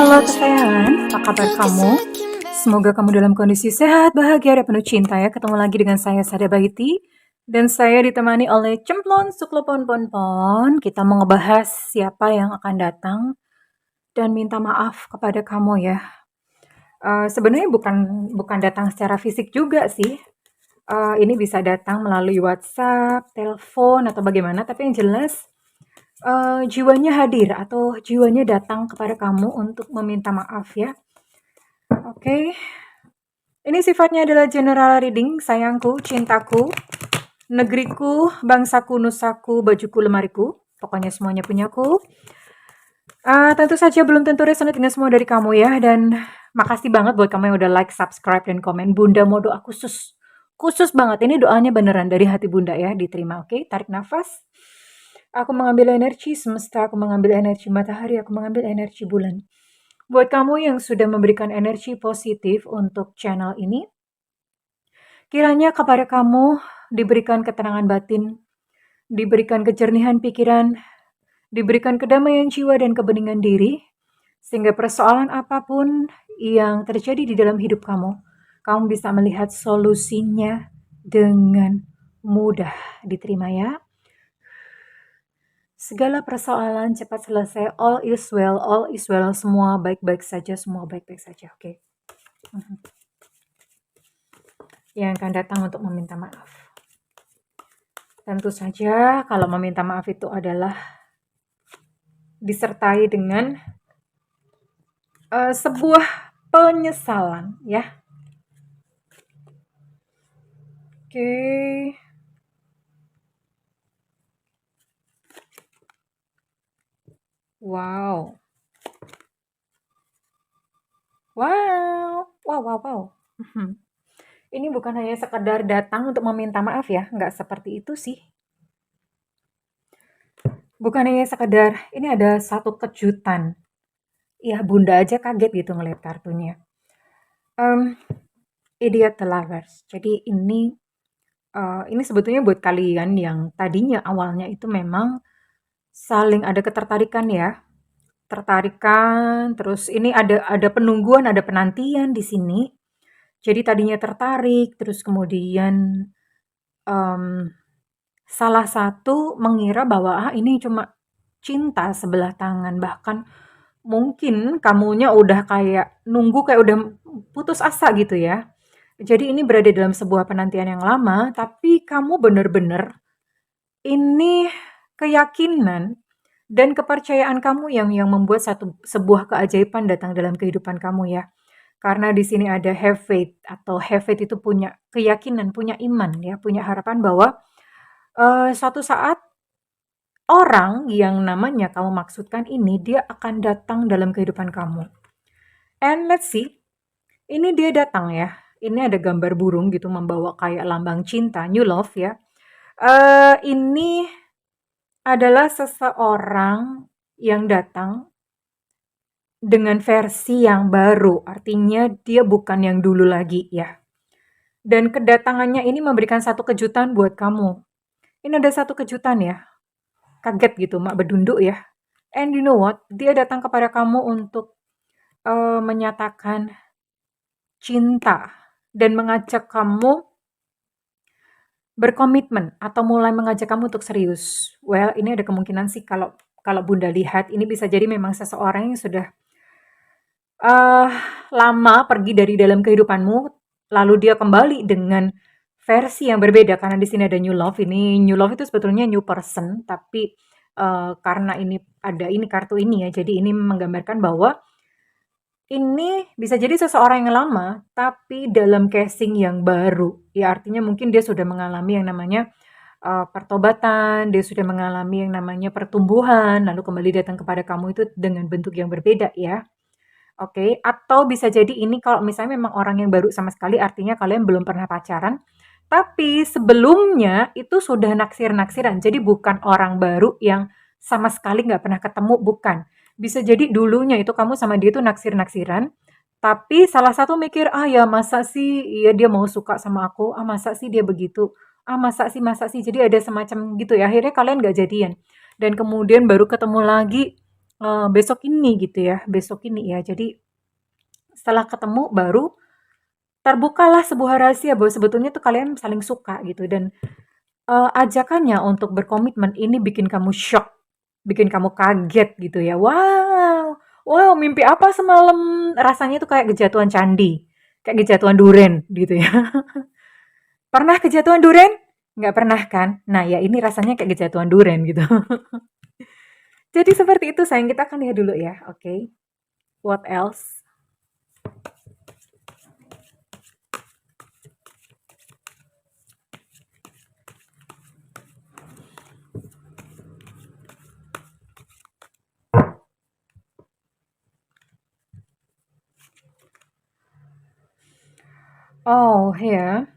Halo kesayangan, apa kabar kamu? Semoga kamu dalam kondisi sehat, bahagia, dan penuh cinta ya. Ketemu lagi dengan saya, Sada Bahiti. Dan saya ditemani oleh Cemplon Suklopon Ponpon. Kita mau ngebahas siapa yang akan datang dan minta maaf kepada kamu ya. Sebenarnya bukan datang secara fisik juga sih. Ini bisa datang melalui WhatsApp, telepon, atau bagaimana. Tapi yang jelas jiwanya hadir atau jiwanya datang kepada kamu untuk meminta maaf ya. Oke. Ini sifatnya adalah general reading, sayangku, cintaku, negeriku, bangsaku, nusaku, bajuku, lemariku. Pokoknya semuanya punyaku. Tentu saja belum tentu resonate dengan semua dari kamu ya. Dan makasih banget buat kamu yang udah like, subscribe, dan komen. Bunda mau doa khusus. Khusus banget. Ini doanya beneran dari hati Bunda ya. Diterima, oke? Tarik nafas. Aku mengambil energi semesta, aku mengambil energi matahari, aku mengambil energi bulan. Buat kamu yang sudah memberikan energi positif untuk channel ini, kiranya kepada kamu diberikan ketenangan batin, diberikan kejernihan pikiran, diberikan kedamaian jiwa dan kebeningan diri, sehingga persoalan apapun yang terjadi di dalam hidup kamu, kamu bisa melihat solusinya dengan mudah. Diterima ya. Segala persoalan cepat selesai, all is well, semua baik-baik saja, semua baik-baik saja, oke? Yang akan datang untuk meminta maaf. Tentu saja kalau meminta maaf itu adalah disertai dengan sebuah penyesalan, ya. Oke. Wow. Ini bukan hanya sekedar datang untuk meminta maaf ya, nggak seperti itu sih. Bukan hanya sekedar, ini ada satu kejutan. Ya, Bunda aja kaget gitu ngeliat kartunya. Idiot the Lovers. Jadi ini sebetulnya buat kalian yang tadinya awalnya itu memang saling ada ketertarikan ya. Tertarikan, terus ini ada penungguan, ada penantian di sini. Jadi tadinya tertarik, terus kemudian salah satu mengira bahwa ini cuma cinta sebelah tangan, bahkan mungkin kamunya udah kayak nunggu, kayak udah putus asa gitu ya. Jadi ini berada dalam sebuah penantian yang lama, tapi kamu bener-bener ini keyakinan dan kepercayaan kamu yang membuat sebuah keajaiban datang dalam kehidupan kamu ya. Karena di sini ada have faith, atau have faith itu punya keyakinan, punya iman ya, punya harapan bahwa suatu saat orang yang namanya kamu maksudkan ini, dia akan datang dalam kehidupan kamu. And let's see, ini dia datang ya. Ini ada gambar burung gitu membawa kayak lambang cinta, new love ya. Ini adalah seseorang yang datang dengan versi yang baru, artinya dia bukan yang dulu lagi ya. Dan kedatangannya ini memberikan satu kejutan buat kamu. Ini ada satu kejutan ya. Kaget gitu, mak bedunduk ya. And you know what? Dia datang kepada kamu untuk menyatakan cinta dan mengajak kamu berkomitmen atau mulai mengajak kamu untuk serius. Well, ini ada kemungkinan sih kalau Bunda lihat ini bisa jadi memang seseorang yang sudah lama pergi dari dalam kehidupanmu, lalu dia kembali dengan versi yang berbeda karena di sini ada new love. Ini new love itu sebetulnya new person, tapi karena ini ada ini kartu ini ya, jadi ini menggambarkan bahwa ini bisa jadi seseorang yang lama, tapi dalam casing yang baru. Ya artinya mungkin dia sudah mengalami yang namanya pertobatan, dia sudah mengalami yang namanya pertumbuhan, lalu kembali datang kepada kamu itu dengan bentuk yang berbeda ya. Oke, atau bisa jadi ini kalau misalnya memang orang yang baru sama sekali, artinya kalian belum pernah pacaran, tapi sebelumnya itu sudah naksir-naksiran. Jadi bukan orang baru yang sama sekali nggak pernah ketemu, bukan. Bisa jadi dulunya itu kamu sama dia tuh naksir-naksiran, tapi salah satu mikir, ya masa sih iya dia mau suka sama aku, masa sih dia begitu, masa sih. Jadi ada semacam gitu ya, akhirnya kalian nggak jadian. Dan kemudian baru ketemu lagi besok ini gitu ya, besok ini ya. Jadi setelah ketemu baru terbukalah sebuah rahasia bahwa sebetulnya tuh kalian saling suka gitu dan, ajakannya untuk berkomitmen ini bikin kamu syok, bikin kamu kaget gitu ya. Wow wow mimpi apa semalam? Rasanya tuh kayak kejatuhan candi, kayak kejatuhan duren gitu ya. Pernah kejatuhan duren? Nggak pernah kan? Nah ya ini rasanya kayak kejatuhan duren gitu. Jadi seperti itu sayang, kita akan lihat dulu ya, oke. What else? Oh ya,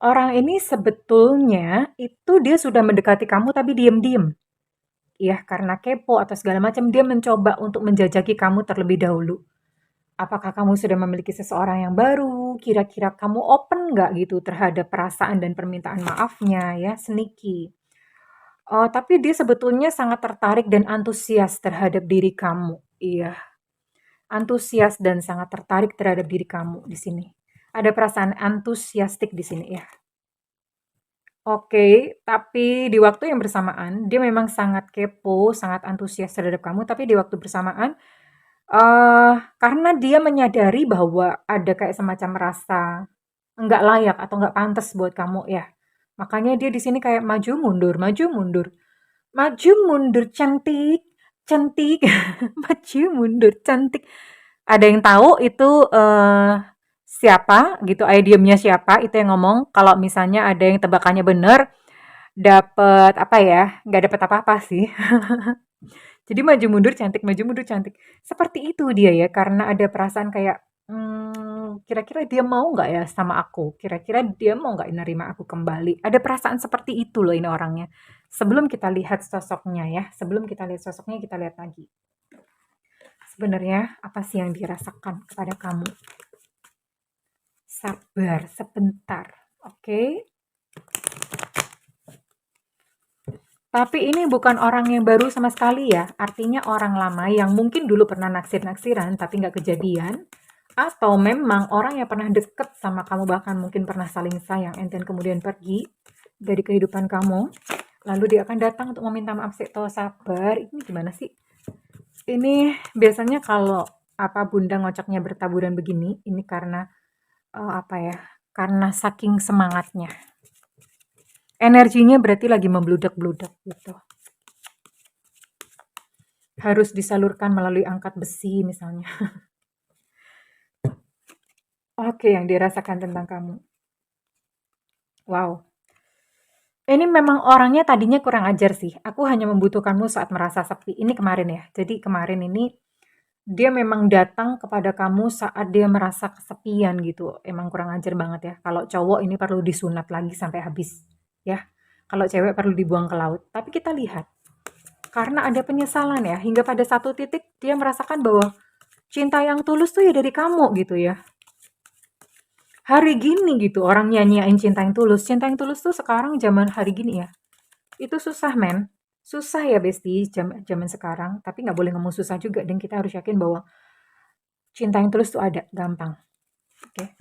orang ini sebetulnya itu dia sudah mendekati kamu tapi diem-diem. Ya, karena kepo atau segala macam dia mencoba untuk menjajaki kamu terlebih dahulu. Apakah kamu sudah memiliki seseorang yang baru? Kira-kira kamu open nggak gitu terhadap perasaan dan permintaan maafnya ya, sneaky. Tapi dia sebetulnya sangat tertarik dan antusias terhadap diri kamu. Iya, antusias dan sangat tertarik terhadap diri kamu di sini. Ada perasaan antusiastik di sini ya. Oke, tapi di waktu yang bersamaan dia memang sangat kepo, sangat antusias terhadap kamu, tapi di waktu bersamaan karena dia menyadari bahwa ada kayak semacam rasa nggak layak atau nggak pantas buat kamu ya. Makanya dia di sini kayak maju mundur, maju mundur. Maju mundur cantik, cantik, maju mundur cantik. Ada yang tahu itu siapa gitu, idiomnya siapa itu yang ngomong. Kalau misalnya ada yang tebakannya bener, dapat apa ya? Nggak dapat apa-apa sih. Jadi maju mundur cantik. Seperti itu dia ya, karena ada perasaan kayak, kira-kira dia mau nggak ya sama aku? Kira-kira dia mau nggak nerima aku kembali? Ada perasaan seperti itu loh ini orangnya. Sebelum kita lihat sosoknya ya, sebelum kita lihat sosoknya, kita lihat lagi. Sebenarnya apa sih yang dirasakan kepada kamu? Sabar sebentar, oke? Tapi ini bukan orang yang baru sama sekali ya, artinya orang lama yang mungkin dulu pernah naksir-naksiran tapi nggak kejadian, atau memang orang yang pernah deket sama kamu bahkan mungkin pernah saling sayang and then kemudian pergi dari kehidupan kamu, lalu dia akan datang untuk meminta maaf. Sih toh sabar, ini gimana sih? Ini biasanya kalau apa bunda ngocoknya bertaburan begini, ini karena apa ya? Karena saking semangatnya. Energinya berarti lagi membludak-bludak gitu. Harus disalurkan melalui angkat besi misalnya. Oke, yang dirasakan tentang kamu. Wow. Ini memang orangnya tadinya kurang ajar sih. Aku hanya membutuhkanmu saat merasa sepi. Ini kemarin ya. Jadi kemarin ini dia memang datang kepada kamu saat dia merasa kesepian gitu. Emang kurang ajar banget ya. Kalau cowok ini perlu disunat lagi sampai habis ya. Kalau cewek perlu dibuang ke laut. Tapi kita lihat. Karena ada penyesalan ya. Hingga pada satu titik dia merasakan bahwa cinta yang tulus tuh ya dari kamu gitu ya. Hari gini gitu orang nyanyiin cinta yang tulus. Cinta yang tulus tuh sekarang zaman hari gini ya. Itu susah men. Susah ya besti zaman sekarang. Tapi nggak boleh ngomong susah juga. Dan kita harus yakin bahwa cinta yang tulus tuh ada. Gampang. Oke.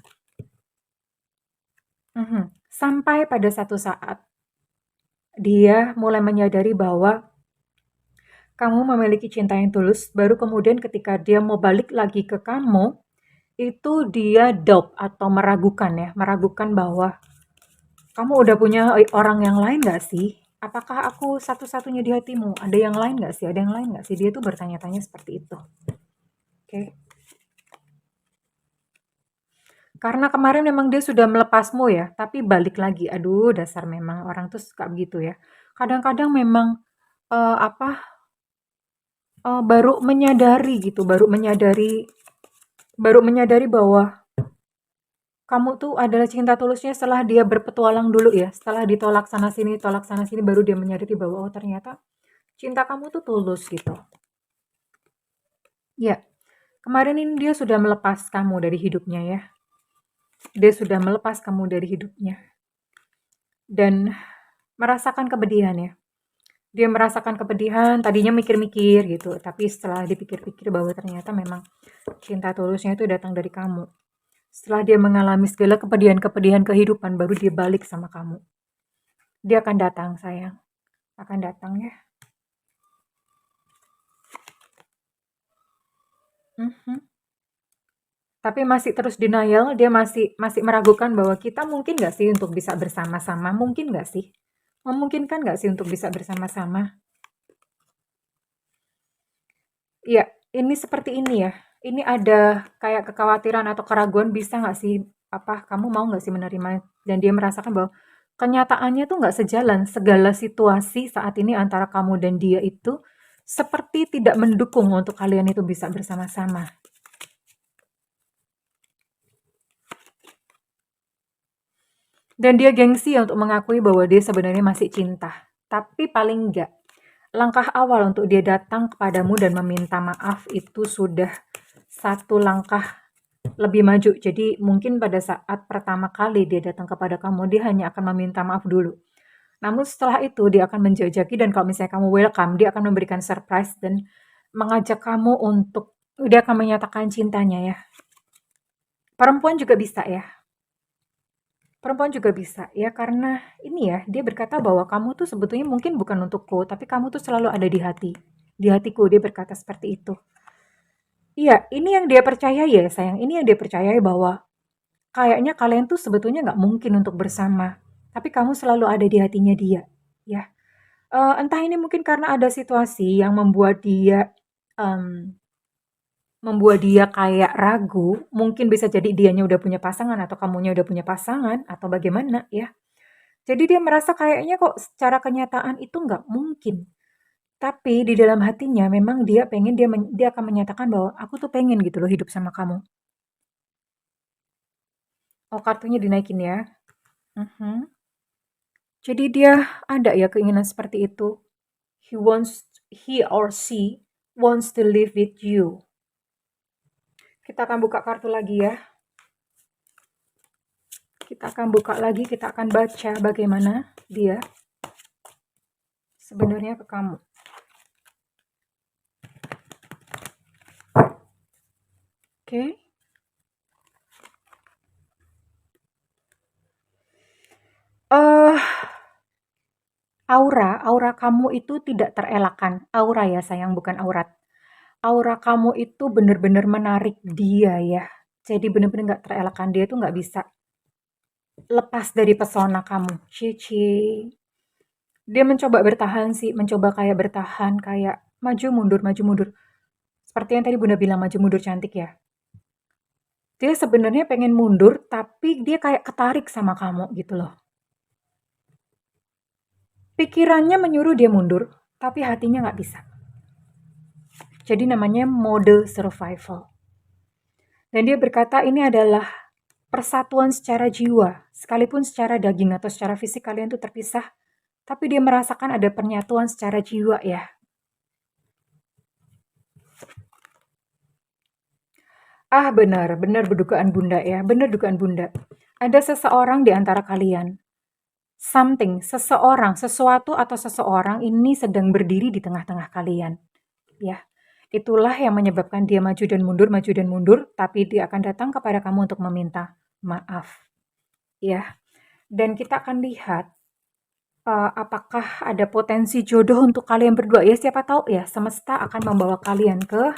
Okay. Sampai pada satu saat dia mulai menyadari bahwa kamu memiliki cinta yang tulus. Baru kemudian ketika dia mau balik lagi ke kamu, itu dia doubt atau meragukan ya. Meragukan bahwa kamu udah punya orang yang lain gak sih? Apakah aku satu-satunya di hatimu? Ada yang lain gak sih? Ada yang lain gak sih? Dia tuh bertanya-tanya seperti itu. Oke. Karena kemarin memang dia sudah melepasmu ya, tapi balik lagi. Aduh, dasar memang orang tuh suka begitu ya. Kadang-kadang memang apa baru menyadari gitu, baru menyadari bahwa kamu tuh adalah cinta tulusnya setelah dia berpetualang dulu ya, setelah ditolak sana sini, baru dia menyadari bahwa oh ternyata cinta kamu tuh tulus gitu. Ya, kemarin ini dia sudah melepas kamu dari hidupnya ya. Dia sudah melepas kamu dari hidupnya. Dan merasakan kepedihannya. Dia merasakan kepedihan, tadinya mikir-mikir gitu, tapi setelah dipikir-pikir bahwa ternyata memang cinta tulusnya itu datang dari kamu. Setelah dia mengalami segala kepedihan-kepedihan kehidupan, baru dia balik sama kamu. Dia akan datang, sayang. Akan datang ya. Mhm. Tapi masih terus denial, dia masih masih meragukan bahwa kita mungkin nggak sih untuk bisa bersama-sama? Mungkin nggak sih? Memungkinkan nggak sih untuk bisa bersama-sama? Iya, ini seperti ini ya. Ini ada kayak kekhawatiran atau keraguan, bisa nggak sih, apa kamu mau nggak sih menerima? Dan dia merasakan bahwa kenyataannya tuh nggak sejalan. Segala situasi saat ini antara kamu dan dia itu seperti tidak mendukung untuk kalian itu bisa bersama-sama. Dan dia gengsi ya untuk mengakui bahwa dia sebenarnya masih cinta. Tapi paling enggak, langkah awal untuk dia datang kepadamu dan meminta maaf itu sudah satu langkah lebih maju. Jadi mungkin pada saat pertama kali dia datang kepada kamu, dia hanya akan meminta maaf dulu. Namun setelah itu dia akan menjajaki, dan kalau misalnya kamu welcome, dia akan memberikan surprise dan mengajak kamu untuk, dia akan menyatakan cintanya ya. Perempuan juga bisa ya. Perempuan juga bisa ya, karena ini ya, dia berkata bahwa kamu tuh sebetulnya mungkin bukan untukku, tapi kamu tuh selalu ada di hati. Di hatiku, dia berkata seperti itu. Iya, ini yang dia percayai ya sayang, ini yang dia percayai bahwa kayaknya kalian tuh sebetulnya nggak mungkin untuk bersama, tapi kamu selalu ada di hatinya dia, ya. Entah ini mungkin karena ada situasi yang mmm, membuat dia kayak ragu, mungkin bisa jadi dianya udah punya pasangan atau kamunya udah punya pasangan atau bagaimana ya. Jadi dia merasa kayaknya kok secara kenyataan itu nggak mungkin. Tapi di dalam hatinya memang dia pengen, dia akan menyatakan bahwa aku tuh pengen gitu loh hidup sama kamu. Oh, kartunya dinaikin ya. Mhm. Jadi dia ada ya keinginan seperti itu. He or she wants to live with you. Kita akan buka kartu lagi ya. Kita akan buka lagi, kita akan baca bagaimana dia sebenarnya ke kamu. Oke. Aura kamu itu tidak terelakkan. Aura ya sayang, bukan aurat. Aura kamu itu bener-bener menarik dia ya. Jadi bener-bener nggak terelakkan, dia tuh nggak bisa lepas dari pesona kamu. Cici. Dia mencoba bertahan sih, mencoba kayak bertahan, kayak maju mundur, maju mundur. Seperti yang tadi Bunda bilang, maju mundur cantik ya. Dia sebenarnya pengen mundur, tapi dia kayak ketarik sama kamu gitu loh. Pikirannya menyuruh dia mundur, tapi hatinya nggak bisa. Jadi namanya mode survival. Dan dia berkata ini adalah persatuan secara jiwa. Sekalipun secara daging atau secara fisik kalian tuh terpisah, tapi dia merasakan ada penyatuan secara jiwa ya. Ah, benar, benar berdugaan Bunda ya, benar dugaan Bunda. Ada seseorang di antara kalian, seseorang, sesuatu atau seseorang ini sedang berdiri di tengah-tengah kalian. Ya, itulah yang menyebabkan dia maju dan mundur, tapi dia akan datang kepada kamu untuk meminta maaf. Ya, dan kita akan lihat apakah ada potensi jodoh untuk kalian berdua ya. Siapa tahu ya, semesta akan membawa kalian ke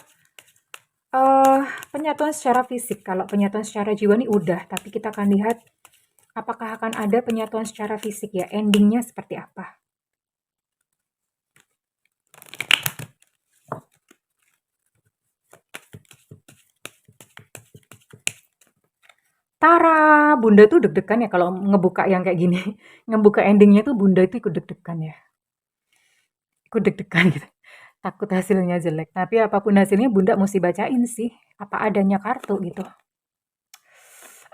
penyatuan secara fisik. Kalau penyatuan secara jiwa nih udah, tapi kita akan lihat apakah akan ada penyatuan secara fisik ya, endingnya seperti apa. Tara, Bunda tuh deg-degan ya kalau ngebuka yang kayak gini. Ngebuka endingnya tuh Bunda itu ikut deg-degan ya. Ikut deg-degan gitu. Takut hasilnya jelek. Tapi apapun hasilnya Bunda mesti bacain sih. Apa adanya kartu gitu.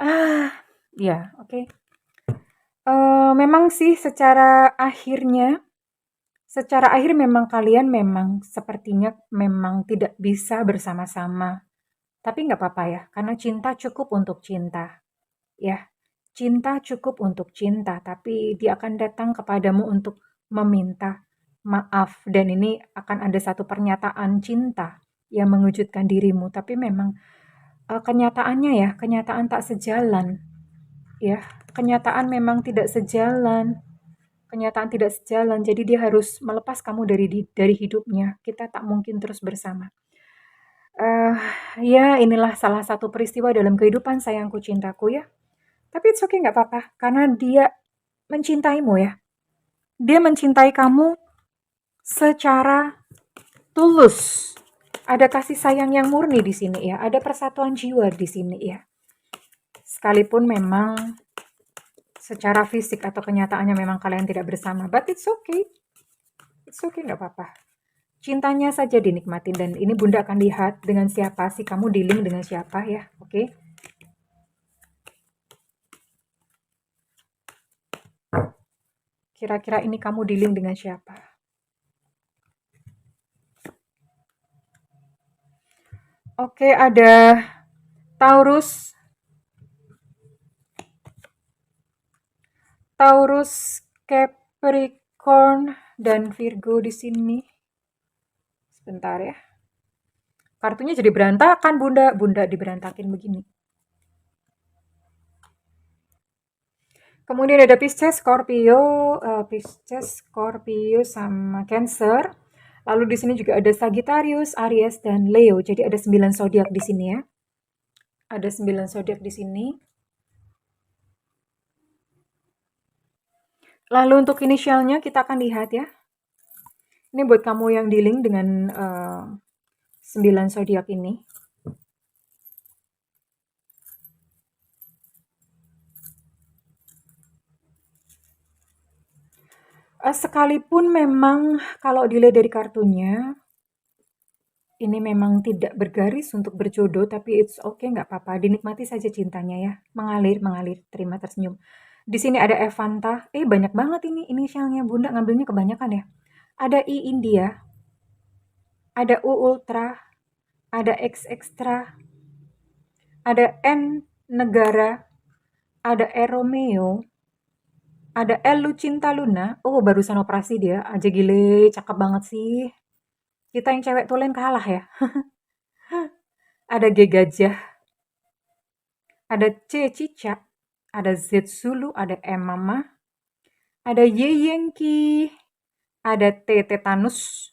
Ah, ya, oke. Memang sih secara akhir memang kalian memang sepertinya memang tidak bisa bersama-sama. Tapi nggak apa-apa ya, karena cinta cukup untuk cinta. Ya, cinta cukup untuk cinta, tapi dia akan datang kepadamu untuk meminta maaf, dan ini akan ada satu pernyataan cinta yang mengejutkan dirimu, tapi memang kenyataan tak sejalan, ya. Kenyataan memang tidak sejalan. Kenyataan tidak sejalan, jadi dia harus melepas kamu dari hidupnya. Kita tak mungkin terus bersama. Eh, ya inilah salah satu peristiwa dalam kehidupan sayangku cintaku ya. Tapi it's okay nggak apa-apa, karena dia mencintaimu ya. Dia mencintai kamu secara tulus. Ada kasih sayang yang murni di sini ya, ada persatuan jiwa di sini ya. Sekalipun memang secara fisik atau kenyataannya memang kalian tidak bersama, but it's okay. It's okay, nggak apa-apa. Cintanya saja dinikmatin, dan ini Bunda akan lihat dengan siapa sih kamu dealing dengan siapa ya, oke? Kira-kira ini kamu dealing dengan siapa? Oke, ada Taurus, Capricorn, dan Virgo di sini. Sebentar ya. Kartunya jadi berantakan, Bunda. Bunda diberantakin begini. Kemudian ada Pisces, Scorpio sama Cancer. Lalu di sini juga ada Sagittarius, Aries, dan Leo. Jadi ada 9 zodiak di sini ya. Ada 9 zodiak di sini. Lalu untuk inisialnya kita akan lihat ya. Ini buat kamu yang dealing dengan 9 zodiak ini. Sekalipun memang kalau dilihat dari kartunya, ini memang tidak bergaris untuk berjodoh, tapi it's okay, nggak apa-apa. Dinikmati saja cintanya ya. Mengalir, terima tersenyum. Di sini ada Evanta. Banyak banget ini inisialnya. Bunda ngambilnya kebanyakan ya. Ada I India, ada U Ultra, ada X Extra, ada N Negara, ada E Romeo, ada L Lucinta Luna. Oh, barusan operasi dia. Aja gile, cakep banget sih. Kita yang cewek tulen kalah ya. Ada G Gajah, ada C Cicak, ada Z Zulu, ada M Mama, ada Y Yankee, ada T Tetanus,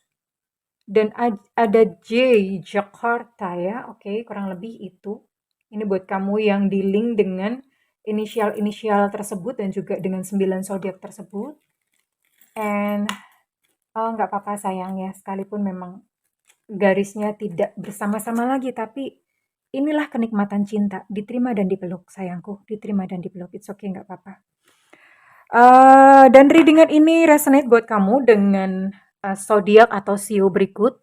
dan ada J Jakarta ya. Oke, kurang lebih itu. Ini buat kamu yang dealing dengan inisial-inisial tersebut dan juga dengan 9 zodiak tersebut. And nggak apa-apa sayang ya, sekalipun memang garisnya tidak bersama-sama lagi, tapi inilah kenikmatan cinta, diterima dan dipeluk sayangku, diterima dan dipeluk. It's okay, nggak apa-apa. Dan readingan ini resonate buat kamu dengan zodiak atau sio berikut.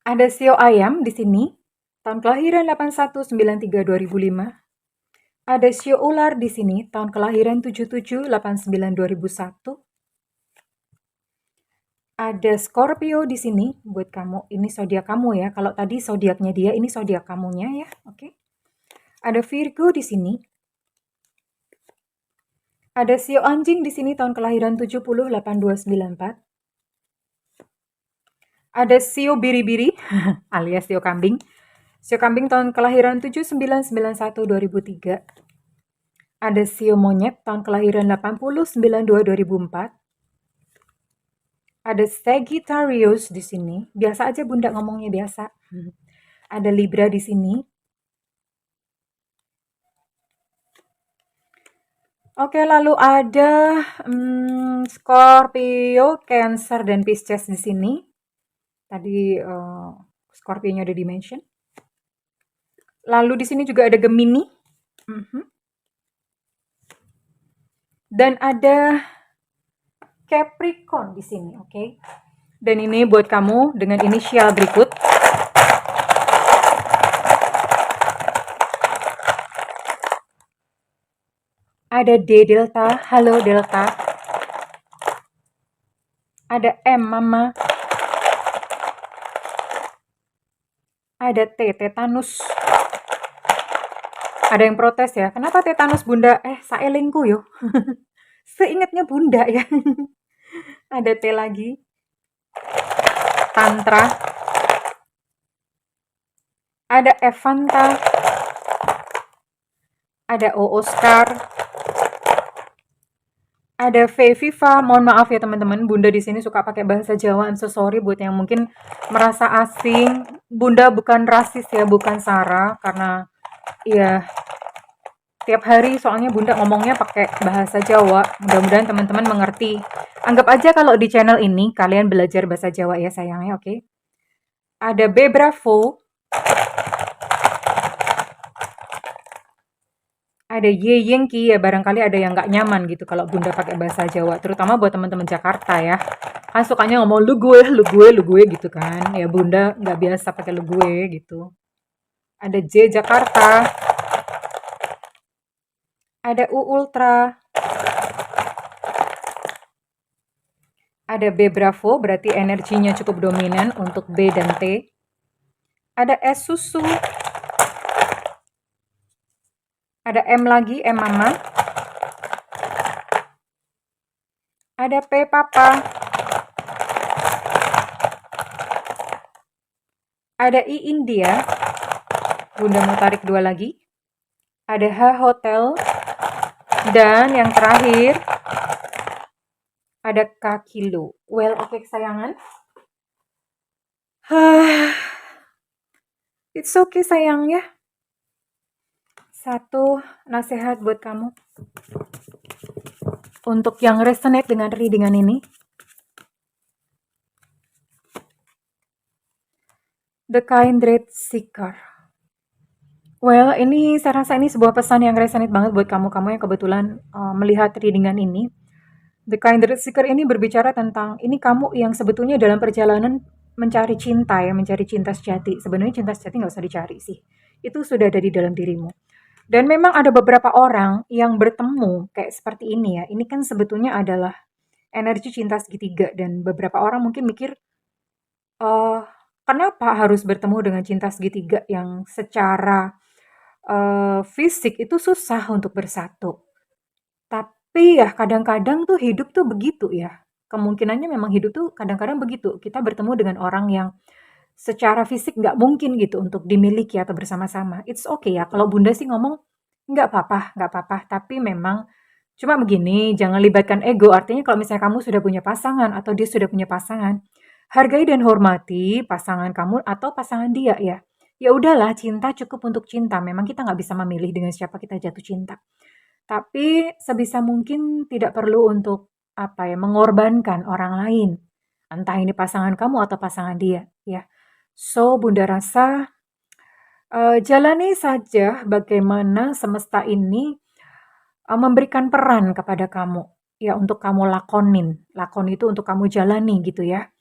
Ada sio ayam di sini, tahun kelahiran 8193-2005. Ada sio ular di sini, tahun kelahiran 7789-2001. Ada Scorpio di sini buat kamu. Ini zodiak kamu ya. Kalau tadi zodiaknya dia, ini zodiak kamunya ya. Oke. Ada Virgo di sini. Ada sio anjing di sini tahun kelahiran 708294. Ada sio biri-biri alias sio kambing. Sio kambing tahun kelahiran 7991-2003. Ada sio monyet tahun kelahiran 8092-2004. Ada Sagittarius di sini. Biasa aja Bunda ngomongnya biasa. Ada Libra di sini. Oke, lalu ada Scorpio, Cancer, dan Pisces di sini. Tadi Scorpio-nya ada di-mention. Lalu di sini juga ada Gemini. Dan ada Capricorn di sini, oke? Dan ini buat kamu dengan inisial berikut. Ada D Delta, halo Delta. Ada M Mama. Ada tetanus. Ada yang protes ya, kenapa tetanus bunda? Saelingku yo. Seingatnya bunda ya. Ada T lagi. Tantra. Ada Evanta. Ada O Oscar. Ada V Viva. Mohon maaf ya teman-teman, bunda di sini suka pakai bahasa Jawa. I'm so sorry buat yang mungkin merasa asing. Bunda bukan rasis ya, bukan sara, karena ya tiap hari soalnya bunda ngomongnya pakai bahasa Jawa. Mudah-mudahan teman-teman mengerti. Anggap aja kalau di channel ini kalian belajar bahasa Jawa ya sayangnya, oke? Ada B Bravo. Ada Y Yengki, ya barangkali ada yang nggak nyaman gitu kalau bunda pakai bahasa Jawa. Terutama buat teman-teman Jakarta ya. Kan sukanya ngomong lu gue gitu kan. Ya bunda nggak biasa pakai lu gue gitu. Ada J Jakarta. Ada U Ultra. Ada B Bravo, berarti energinya cukup dominan untuk B dan T. Ada S Susu. Ada M lagi, M Mama. Ada P Papa. Ada I India. Bunda mau tarik 2 lagi. Ada H Hotel. Dan yang terakhir ada K Kilo. Well, oke kesayangan. It's okay sayang ya. Satu nasihat buat kamu. Untuk yang resonate dengan readingan ini. The Kindred Seeker. Well, ini saya rasa ini sebuah pesan yang resonate banget buat kamu-kamu yang kebetulan melihat readingan ini. The Kindred Seeker ini berbicara tentang ini kamu yang sebetulnya dalam perjalanan mencari cinta ya, mencari cinta sejati. Sebenarnya cinta sejati nggak usah dicari sih. Itu sudah ada di dalam dirimu. Dan memang ada beberapa orang yang bertemu kayak seperti ini ya. Ini kan sebetulnya adalah energi cinta segitiga dan beberapa orang mungkin mikir kenapa harus bertemu dengan cinta segitiga yang secara fisik itu susah untuk bersatu. Tapi ya kadang-kadang tuh hidup tuh begitu ya. Kemungkinannya memang hidup tuh kadang-kadang begitu. Kita bertemu dengan orang yang secara fisik nggak mungkin gitu untuk dimiliki atau bersama-sama. It's okay ya, kalau bunda sih ngomong, nggak apa-apa. Tapi memang cuma begini, jangan libatkan ego. Artinya kalau misalnya kamu sudah punya pasangan atau dia sudah punya pasangan, hargai dan hormati pasangan kamu atau pasangan dia ya. Ya udahlah, cinta cukup untuk cinta. Memang kita nggak bisa memilih dengan siapa kita jatuh cinta. Tapi sebisa mungkin tidak perlu untuk mengorbankan orang lain. Entah ini pasangan kamu atau pasangan dia ya. So, bunda rasa jalani saja bagaimana semesta ini memberikan peran kepada kamu. Ya, untuk kamu lakonin. Lakon itu untuk kamu jalani gitu ya.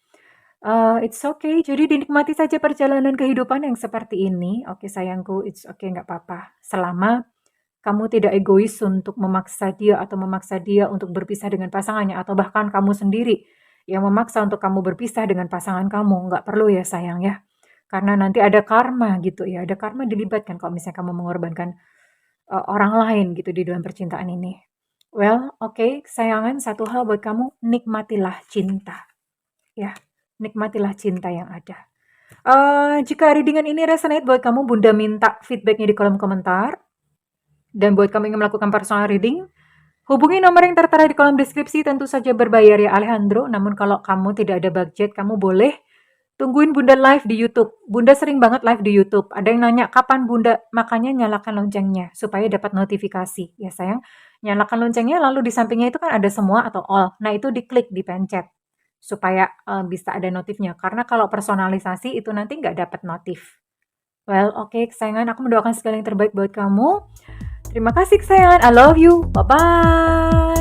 It's okay, jadi dinikmati saja perjalanan kehidupan yang seperti ini. Oke sayangku, it's okay, nggak apa-apa. Selama kamu tidak egois untuk memaksa dia atau memaksa dia untuk berpisah dengan pasangannya. Atau bahkan kamu sendiri yang memaksa untuk kamu berpisah dengan pasangan kamu. Nggak perlu ya sayang ya. Karena nanti ada karma gitu ya. Ada karma dilibatkan kalau misalnya kamu mengorbankan orang lain gitu di dalam percintaan ini. Well, oke, kesayangan, satu hal buat kamu, nikmatilah cinta. Ya, nikmatilah cinta yang ada. Jika readingan ini resonate buat kamu, bunda minta feedbacknya di kolom komentar. Dan buat kamu yang ingin melakukan personal reading, hubungi nomor yang tertera di kolom deskripsi, tentu saja berbayar ya Alejandro. Namun kalau kamu tidak ada budget, kamu boleh tungguin bunda live di YouTube. Bunda sering banget live di YouTube. Ada yang nanya, kapan bunda? Makanya nyalakan loncengnya, supaya dapat notifikasi. Ya sayang, nyalakan loncengnya, lalu di sampingnya itu kan ada semua atau all. Nah itu diklik, dipencet. Supaya bisa ada notifnya. Karena kalau personalisasi itu nanti nggak dapat notif. Well, oke kesayangan, aku mendoakan segala yang terbaik buat kamu. Terima kasih kesayangan, I love you, bye-bye.